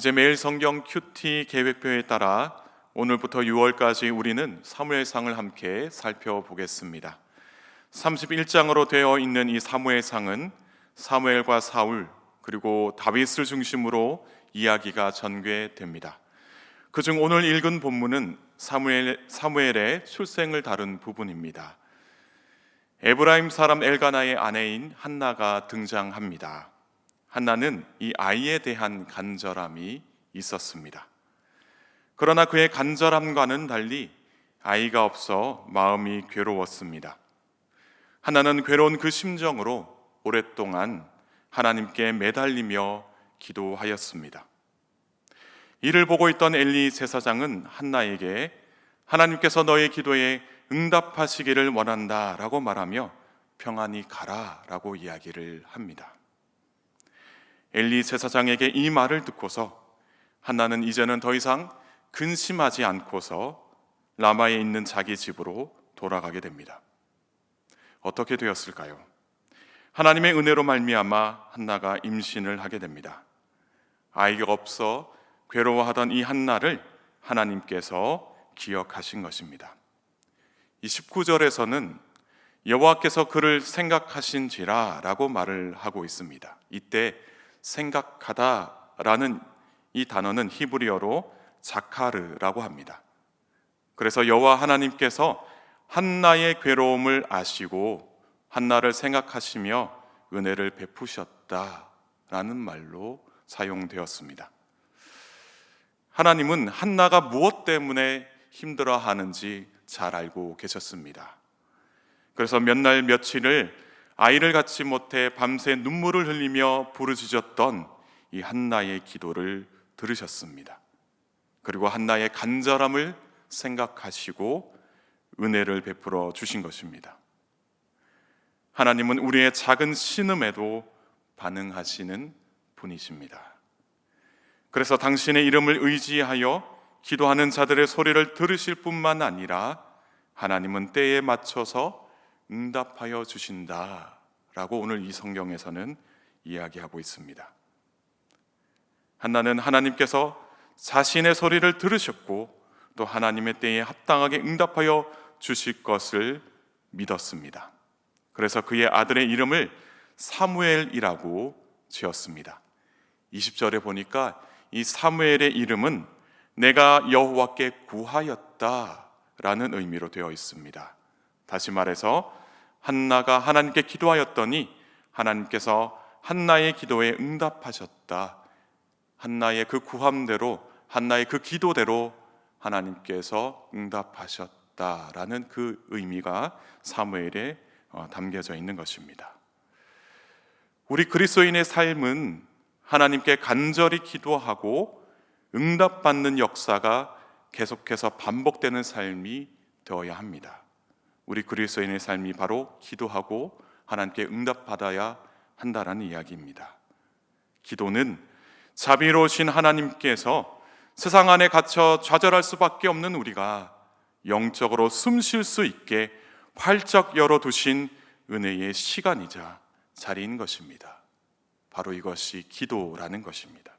이제 매일 성경 큐티 계획표에 따라 오늘부터 6월까지 우리는 사무엘상을 함께 살펴보겠습니다. 31장으로 되어 있는 이 사무엘상은 사무엘과 사울 그리고 다윗을 중심으로 이야기가 전개됩니다. 그중 오늘 읽은 본문은 사무엘의 출생을 다룬 부분입니다. 에브라임 사람 엘가나의 아내인 한나가 등장합니다. 한나는 이 아이에 대한 간절함이 있었습니다. 그러나 그의 간절함과는 달리 아이가 없어 마음이 괴로웠습니다. 한나는 괴로운 그 심정으로 오랫동안 하나님께 매달리며 기도하였습니다. 이를 보고 있던 엘리 제사장은 한나에게 하나님께서 너의 기도에 응답하시기를 원한다 라고 말하며 평안히 가라 라고 이야기를 합니다. 엘리 제사장에게 이 말을 듣고서 한나는 이제는 더 이상 근심하지 않고서 라마에 있는 자기 집으로 돌아가게 됩니다. 어떻게 되었을까요? 하나님의 은혜로 말미암아 한나가 임신을 하게 됩니다. 아이가 없어 괴로워하던 이 한나를 하나님께서 기억하신 것입니다. 이 19절에서는 여호와께서 그를 생각하신지라 라고 말을 하고 있습니다. 이때 생각하다라는 이 단어는 히브리어로 자카르라고 합니다. 그래서 여호와 하나님께서 한나의 괴로움을 아시고 한나를 생각하시며 은혜를 베푸셨다라는 말로 사용되었습니다. 하나님은 한나가 무엇 때문에 힘들어하는지 잘 알고 계셨습니다. 그래서 몇 날 며칠을 아이를 갖지 못해 밤새 눈물을 흘리며 부르짖었던 이 한나의 기도를 들으셨습니다. 그리고 한나의 간절함을 생각하시고 은혜를 베풀어 주신 것입니다. 하나님은 우리의 작은 신음에도 반응하시는 분이십니다. 그래서 당신의 이름을 의지하여 기도하는 자들의 소리를 들으실 뿐만 아니라 하나님은 때에 맞춰서 응답하여 주신다라고 오늘 이 성경에서는 이야기하고 있습니다. 한나는 하나님께서 자신의 소리를 들으셨고 또 하나님의 때에 합당하게 응답하여 주실 것을 믿었습니다. 그래서 그의 아들의 이름을 사무엘이라고 지었습니다. 20절에 보니까 이 사무엘의 이름은 내가 여호와께 구하였다라는 의미로 되어 있습니다. 다시 말해서 한나가 하나님께 기도하였더니 하나님께서 한나의 기도에 응답하셨다. 한나의 그 구함대로, 한나의 그 기도대로 하나님께서 응답하셨다라는 그 의미가 사무엘에 담겨져 있는 것입니다. 우리 그리스도인의 삶은 하나님께 간절히 기도하고 응답받는 역사가 계속해서 반복되는 삶이 되어야 합니다. 우리 그리스도인의 삶이 바로 기도하고 하나님께 응답받아야 한다라는 이야기입니다. 기도는 자비로우신 하나님께서 세상 안에 갇혀 좌절할 수밖에 없는 우리가 영적으로 숨 쉴 수 있게 활짝 열어두신 은혜의 시간이자 자리인 것입니다. 바로 이것이 기도라는 것입니다.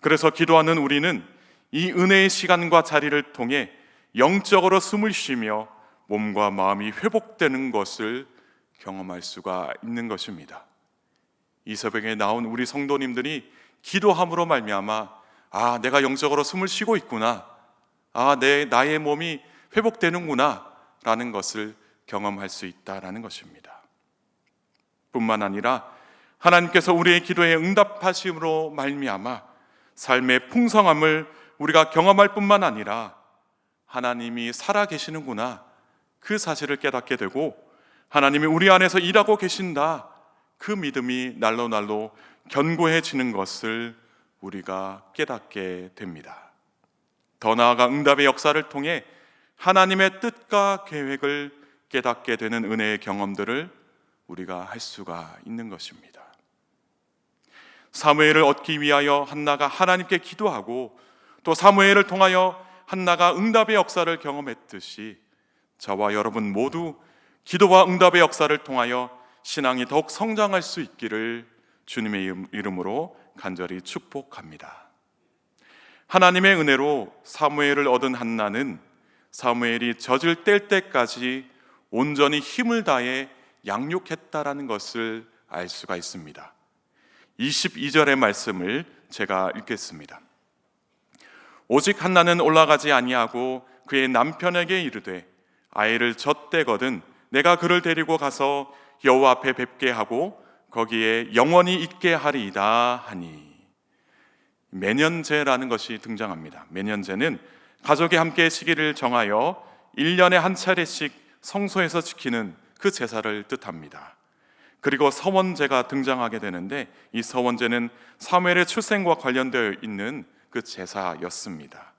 그래서 기도하는 우리는 이 은혜의 시간과 자리를 통해 영적으로 숨을 쉬며 몸과 마음이 회복되는 것을 경험할 수가 있는 것입니다. 이 새벽에 나온 우리 성도님들이 기도함으로 말미암아 내가 영적으로 숨을 쉬고 있구나, 나의 몸이 회복되는구나 라는 것을 경험할 수 있다라는 것입니다. 뿐만 아니라 하나님께서 우리의 기도에 응답하심으로 말미암아 삶의 풍성함을 우리가 경험할 뿐만 아니라 하나님이 살아계시는구나 그 사실을 깨닫게 되고 하나님이 우리 안에서 일하고 계신다 그 믿음이 날로 날로 견고해지는 것을 우리가 깨닫게 됩니다. 더 나아가 응답의 역사를 통해 하나님의 뜻과 계획을 깨닫게 되는 은혜의 경험들을 우리가 할 수가 있는 것입니다. 사무엘을 얻기 위하여 한나가 하나님께 기도하고 또 사무엘을 통하여 한나가 응답의 역사를 경험했듯이 저와 여러분 모두 기도와 응답의 역사를 통하여 신앙이 더욱 성장할 수 있기를 주님의 이름으로 간절히 축복합니다. 하나님의 은혜로 사무엘을 얻은 한나는 사무엘이 젖을 뗄 때까지 온전히 힘을 다해 양육했다라는 것을 알 수가 있습니다. 22절의 말씀을 제가 읽겠습니다. 오직 한나는 올라가지 아니하고 그의 남편에게 이르되 아이를 젖대거든 내가 그를 데리고 가서 여호와 앞에 뵙게 하고 거기에 영원히 있게 하리이다 하니. 매년제라는 것이 등장합니다. 매년제는 가족이 함께 시기를 정하여 1년에 한 차례씩 성소에서 지키는 그 제사를 뜻합니다. 그리고 서원제가 등장하게 되는데 이 서원제는 사무엘의 출생과 관련되어 있는 그 제사였습니다.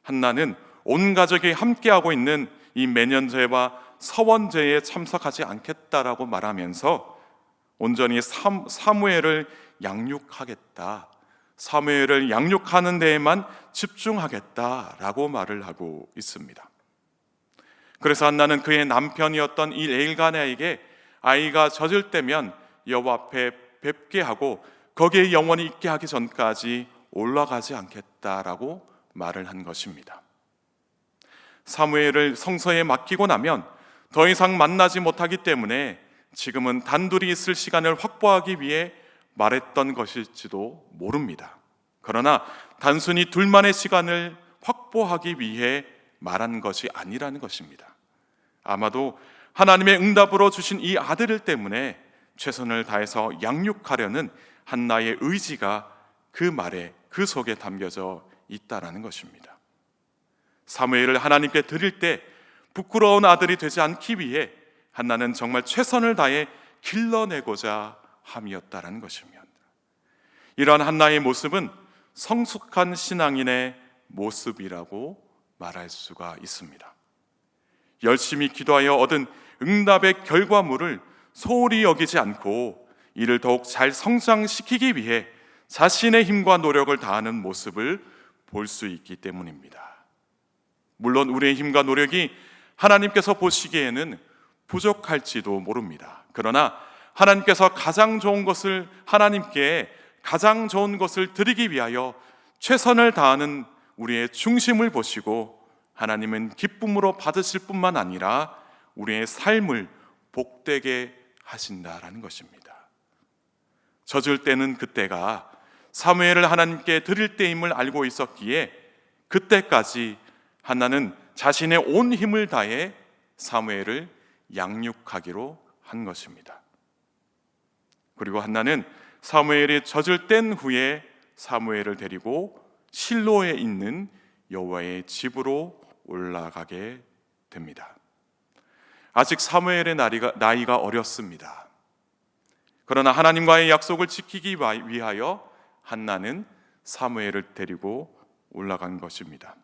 한나는 온 가족이 함께하고 있는 이 매년제와 서원제에 참석하지 않겠다라고 말하면서 온전히 사무엘을 양육하겠다, 사무엘을 양육하는 데에만 집중하겠다라고 말을 하고 있습니다. 그래서 한나는 그의 남편이었던 이 엘가나에게 아이가 젖을 때면 여호와 앞에 뵙게 하고 거기에 영원히 있게 하기 전까지 올라가지 않겠다라고 말을 한 것입니다. 사무엘을 성소에 맡기고 나면 더 이상 만나지 못하기 때문에 지금은 단둘이 있을 시간을 확보하기 위해 말했던 것일지도 모릅니다. 그러나 단순히 둘만의 시간을 확보하기 위해 말한 것이 아니라는 것입니다. 아마도 하나님의 응답으로 주신 이 아들을 때문에 최선을 다해서 양육하려는 한나의 의지가 그 말에 그 속에 담겨져 있다라는 것입니다. 사무엘을 하나님께 드릴 때 부끄러운 아들이 되지 않기 위해 한나는 정말 최선을 다해 길러내고자 함이었다라는 것입니다. 이러한 한나의 모습은 성숙한 신앙인의 모습이라고 말할 수가 있습니다. 열심히 기도하여 얻은 응답의 결과물을 소홀히 여기지 않고 이를 더욱 잘 성장시키기 위해 자신의 힘과 노력을 다하는 모습을 볼 수 있기 때문입니다. 물론 우리의 힘과 노력이 하나님께서 보시기에는 부족할지도 모릅니다. 그러나 하나님께서 하나님께 가장 좋은 것을 드리기 위하여 최선을 다하는 우리의 중심을 보시고 하나님은 기쁨으로 받으실 뿐만 아니라 우리의 삶을 복되게 하신다라는 것입니다. 젖을 때는 그때가 사무엘을 하나님께 드릴 때임을 알고 있었기에 그때까지 한나는 자신의 온 힘을 다해 사무엘을 양육하기로 한 것입니다. 그리고 한나는 사무엘이 젖을 뗀 후에 사무엘을 데리고 실로에 있는 여호와의 집으로 올라가게 됩니다. 아직 사무엘의 나이가 어렸습니다. 그러나 하나님과의 약속을 지키기 위하여 한나는 사무엘을 데리고 올라간 것입니다.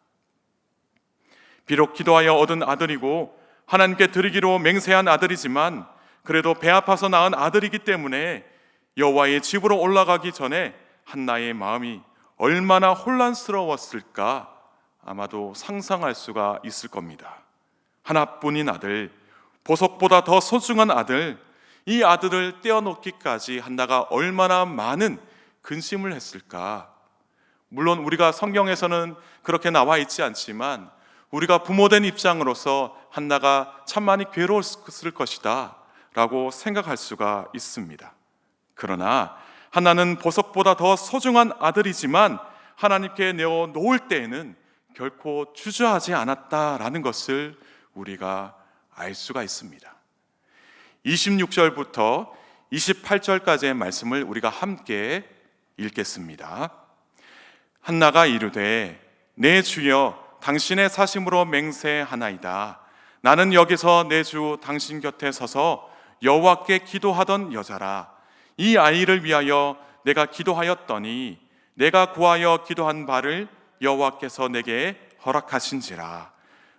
비록 기도하여 얻은 아들이고 하나님께 드리기로 맹세한 아들이지만 그래도 배 아파서 낳은 아들이기 때문에 여호와의 집으로 올라가기 전에 한나의 마음이 얼마나 혼란스러웠을까 아마도 상상할 수가 있을 겁니다. 하나뿐인 아들, 보석보다 더 소중한 아들, 이 아들을 떼어놓기까지 한나가 얼마나 많은 근심을 했을까. 물론 우리가 성경에서는 그렇게 나와 있지 않지만 우리가 부모된 입장으로서 한나가 참 많이 괴로웠을 것이다 라고 생각할 수가 있습니다. 그러나 한나는 보석보다 더 소중한 아들이지만 하나님께 내어 놓을 때에는 결코 주저하지 않았다라는 것을 우리가 알 수가 있습니다. 26절부터 28절까지의 말씀을 우리가 함께 읽겠습니다. 한나가 이르되 내 주여 당신의 사심으로 맹세하나이다. 나는 여기서 내 주 당신 곁에 서서 여호와께 기도하던 여자라. 이 아이를 위하여 내가 기도하였더니 내가 구하여 기도한 바를 여호와께서 내게 허락하신지라.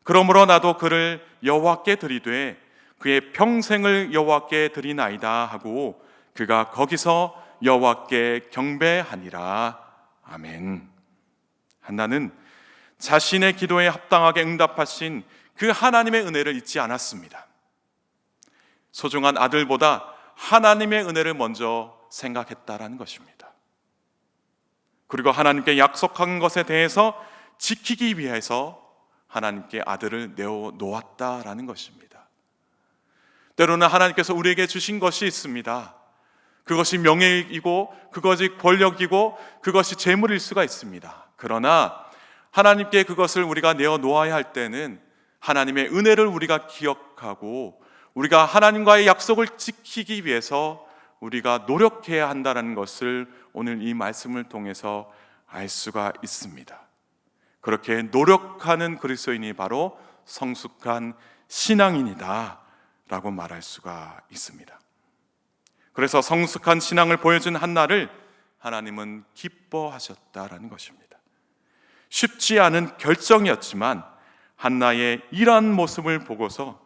그러므로 나도 그를 여호와께 드리되 그의 평생을 여호와께 드리나이다 하고 그가 거기서 여호와께 경배하니라. 아멘. 한나는 자신의 기도에 합당하게 응답하신 그 하나님의 은혜를 잊지 않았습니다. 소중한 아들보다 하나님의 은혜를 먼저 생각했다라는 것입니다. 그리고 하나님께 약속한 것에 대해서 지키기 위해서 하나님께 아들을 내어 놓았다라는 것입니다. 때로는 하나님께서 우리에게 주신 것이 있습니다. 그것이 명예이고 그것이 권력이고 그것이 재물일 수가 있습니다. 그러나 하나님께 그것을 우리가 내어 놓아야 할 때는 하나님의 은혜를 우리가 기억하고 우리가 하나님과의 약속을 지키기 위해서 우리가 노력해야 한다는 것을 오늘 이 말씀을 통해서 알 수가 있습니다. 그렇게 노력하는 그리스도인이 바로 성숙한 신앙인이다 라고 말할 수가 있습니다. 그래서 성숙한 신앙을 보여준 한나를 하나님은 기뻐하셨다라는 것입니다. 쉽지 않은 결정이었지만 한나의 이러한 모습을 보고서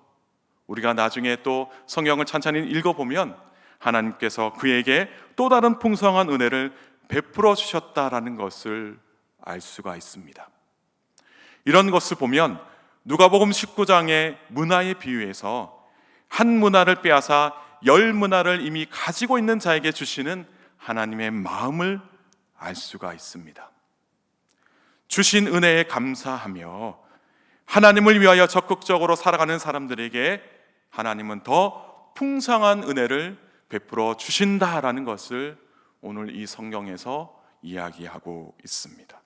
우리가 나중에 또 성경을 찬찬히 읽어보면 하나님께서 그에게 또 다른 풍성한 은혜를 베풀어 주셨다라는 것을 알 수가 있습니다. 이런 것을 보면 누가복음 19장의 문화에 비유해서 한 문화를 빼앗아 10문화를 이미 가지고 있는 자에게 주시는 하나님의 마음을 알 수가 있습니다. 주신 은혜에 감사하며 하나님을 위하여 적극적으로 살아가는 사람들에게 하나님은 더 풍성한 은혜를 베풀어 주신다라는 것을 오늘 이 성경에서 이야기하고 있습니다.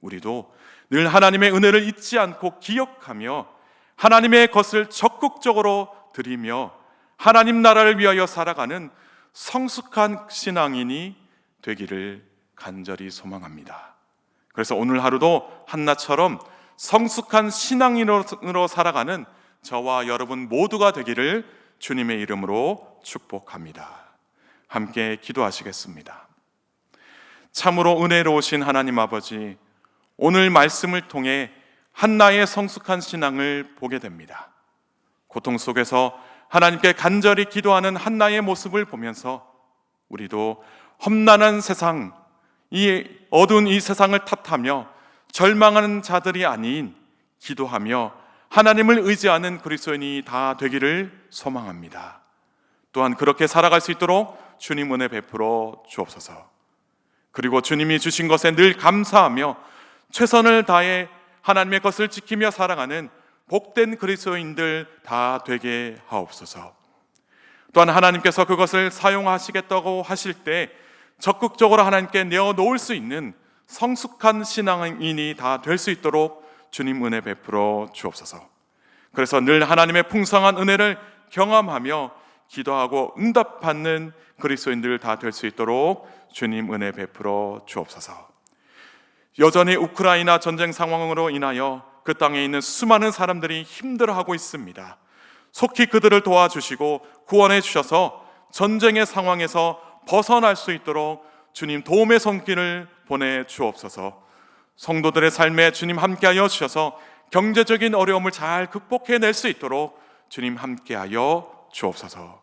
우리도 늘 하나님의 은혜를 잊지 않고 기억하며 하나님의 것을 적극적으로 드리며 하나님 나라를 위하여 살아가는 성숙한 신앙인이 되기를 간절히 소망합니다. 그래서 오늘 하루도 한나처럼 성숙한 신앙인으로 살아가는 저와 여러분 모두가 되기를 주님의 이름으로 축복합니다. 함께 기도하시겠습니다. 참으로 은혜로우신 하나님 아버지, 오늘 말씀을 통해 한나의 성숙한 신앙을 보게 됩니다. 고통 속에서 하나님께 간절히 기도하는 한나의 모습을 보면서 우리도 험난한 세상, 이 어두운 이 세상을 탓하며 절망하는 자들이 아닌 기도하며 하나님을 의지하는 그리스도인이 다 되기를 소망합니다. 또한 그렇게 살아갈 수 있도록 주님 은혜 베풀어 주옵소서. 그리고 주님이 주신 것에 늘 감사하며 최선을 다해 하나님의 것을 지키며 살아가는 복된 그리스도인들 다 되게 하옵소서. 또한 하나님께서 그것을 사용하시겠다고 하실 때 적극적으로 하나님께 내어놓을 수 있는 성숙한 신앙인이 다 될 수 있도록 주님 은혜 베풀어 주옵소서. 그래서 늘 하나님의 풍성한 은혜를 경험하며 기도하고 응답받는 그리스도인들 다 될 수 있도록 주님 은혜 베풀어 주옵소서. 여전히 우크라이나 전쟁 상황으로 인하여 그 땅에 있는 수많은 사람들이 힘들어하고 있습니다. 속히 그들을 도와주시고 구원해 주셔서 전쟁의 상황에서 벗어날 수 있도록 주님 도움의 손길을 보내 주옵소서. 성도들의 삶에 주님 함께하여 주셔서 경제적인 어려움을 잘 극복해낼 수 있도록 주님 함께하여 주옵소서.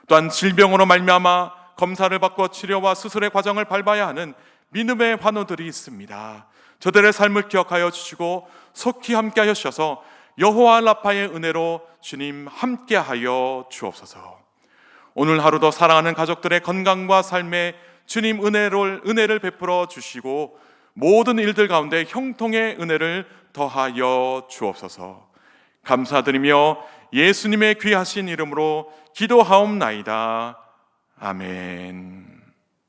또한 질병으로 말미암아 검사를 받고 치료와 수술의 과정을 밟아야 하는 믿음의 환우들이 있습니다. 저들의 삶을 기억하여 주시고 속히 함께하여 주셔서 여호와 라파의 은혜로 주님 함께하여 주옵소서. 오늘 하루도 사랑하는 가족들의 건강과 삶에 주님 은혜를 베풀어 주시고 모든 일들 가운데 형통의 은혜를 더하여 주옵소서. 감사드리며 예수님의 귀하신 이름으로 기도하옵나이다. 아멘.